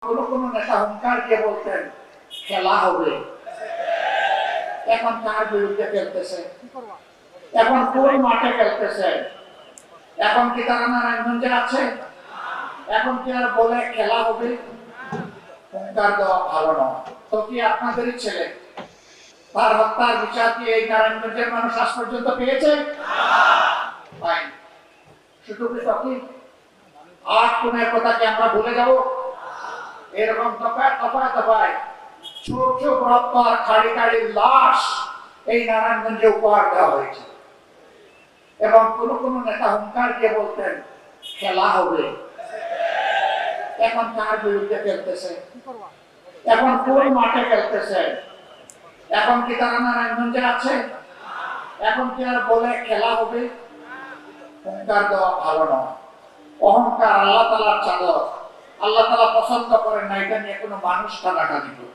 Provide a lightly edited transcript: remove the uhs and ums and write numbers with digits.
কোন কোন নেতা হুঙ্কার দিয়ে বলতেন খেলা হবে, এখন কার বিরুদ্ধে খেলতেছে, এখন কোন মাঠে খেলতেছে, এখন কি তারা নারায়ণগঞ্জে আছে, এখন কি আর বলে খেলা হবে? হুঙ্কার দেওয়া ভালো নয়। তো কি আপনাদেরই ছেলে, তার হত্যার বিচার কি এই নারায়ণগঞ্জের মানুষ আজ পর্যন্ত পেয়েছে? পায়নি। শুধু কি আট কোণের কথা কি আমরা ভুলে যাব? এরকম দফায় দফায় দফায় ছোট ছোট রক্তার খাড়ি খাড়ি লাশ এই নারায়ণগঞ্জে উপহার দেওয়া হয়েছে। এবং কোন কোন নেতা হুঙ্কার দিয়ে বলতেন খেলা হবে, এখন কার বিরুদ্ধে খেলতেছে, এখন কোন মাঠে খেলতেছে, এখন কি তারা নারায়ণগঞ্জে আছে, এখন কি আর বলে খেলা হবে? হুঙ্কার দেওয়া ভালো নয়। অহংকার আল্লাহ তাআলার চাদর, আল্লাহ তাআলা পছন্দ করেন না, এটা নিয়ে কোনো মানুষ টানাটানি করে।